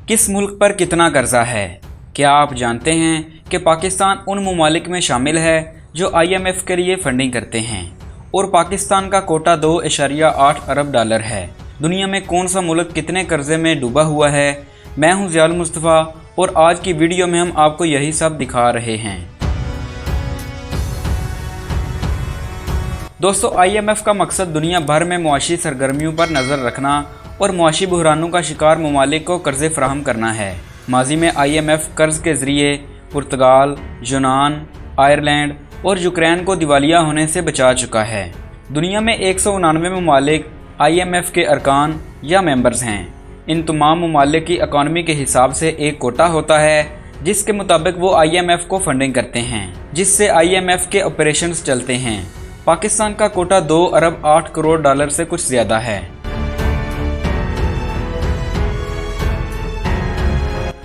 किस मुल्क पर कितना कर्जा है? क्या आप जानते हैं कि पाकिस्तान उन ममालिक में शामिल है जो IMF के लिए फंडिंग करते हैं और पाकिस्तान का कोटा $2.8 अरब है। दुनिया में कौन सा मुल्क कितने कर्जे में डूबा हुआ है? मैं हूं ज़ियाल मुस्तफ़ा और आज की वीडियो में हम आपको यही सब दिखा रहे हैं। दोस्तों, IMF का मकसद दुनिया भर में मुआशी सरगर्मियों पर नज़र रखना और मुआशी बहरानों का शिकार ममालिक को कर्ज़े फराहम करना है। माजी में IMF कर्ज़ के ज़रिए पुर्तगाल, यूनान, आयरलैंड और यूक्रेन को दिवालिया होने से बचा चुका है। दुनिया में 199 ममालिक IMF के अरकान या मेंबर्स हैं। इन तमाम ममालिक की इकॉनमी के हिसाब से एक कोटा होता है जिसके मुताबिक वो IMF को फंडिंग करते हैं, जिससे IMF के ऑपरेशंस चलते हैं। पाकिस्तान का कोटा $2.8 करोड़ से कुछ ज़्यादा है।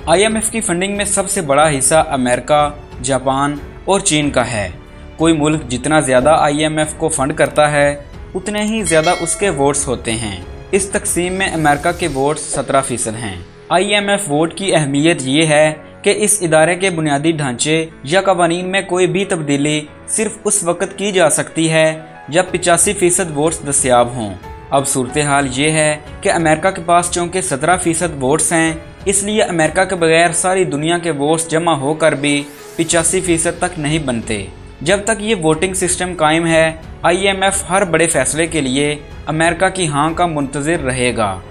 IMF की फंडिंग में सबसे बड़ा हिस्सा अमेरिका, जापान और चीन का है। कोई मुल्क जितना ज़्यादा IMF को फंड करता है उतने ही ज़्यादा उसके वोट्स होते हैं। इस तकसीम में अमेरिका के वोट्स 17% हैं। IMF वोट की अहमियत ये है कि इस इदारे के बुनियादी ढांचे या कवानीन में कोई भी तब्दीली सिर्फ उस वक्त की जा सकती है जब 85% वोट्स दस्तियाब हों। अब सूरत हाल ये है कि अमेरिका के पास चूँकि 17% वोट्स हैं, इसलिए अमेरिका के बगैर सारी दुनिया के वोट्स जमा होकर भी 85% तक नहीं बनते। जब तक ये वोटिंग सिस्टम कायम है, IMF हर बड़े फैसले के लिए अमेरिका की हाँ का मुंतज़िर रहेगा।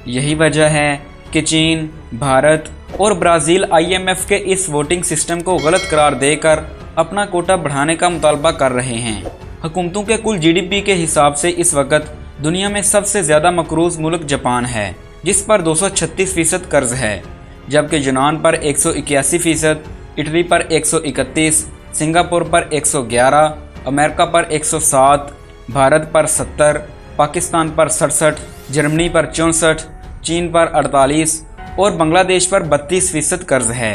यही वजह है कि चीन, भारत और ब्राज़ील IMF के इस वोटिंग सिस्टम को गलत करार देकर अपना कोटा बढ़ाने का मुतालबा कर रहे हैं। हुकूमतों के कुल GDP के हिसाब से इस वक्त दुनिया में सबसे ज़्यादा मकरूज़ मुल्क जापान है, जिस पर 236% कर्ज है, जबकि यूनान पर 181%, इटली पर 131%, सिंगापुर पर 111%, अमेरिका पर 107%, भारत पर 70%, पाकिस्तान पर 67%, जर्मनी पर 64%, चीन पर 48% और बांग्लादेश पर 32% कर्ज है।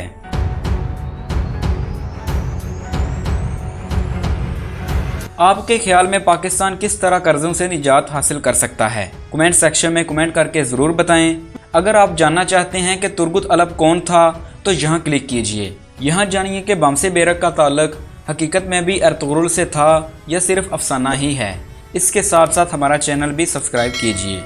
आपके ख्याल में पाकिस्तान किस तरह कर्जों से निजात हासिल कर सकता है? कमेंट सेक्शन में कमेंट करके ज़रूर बताएं। अगर आप जानना चाहते हैं कि तुर्गुत अलब कौन था तो यहाँ क्लिक कीजिए। यहाँ जानिए कि बमसे बेरक का ताल्लुक हकीकत में भी अर्तुगरुल से था या सिर्फ अफसाना ही है। इसके साथ साथ हमारा चैनल भी सब्सक्राइब कीजिए।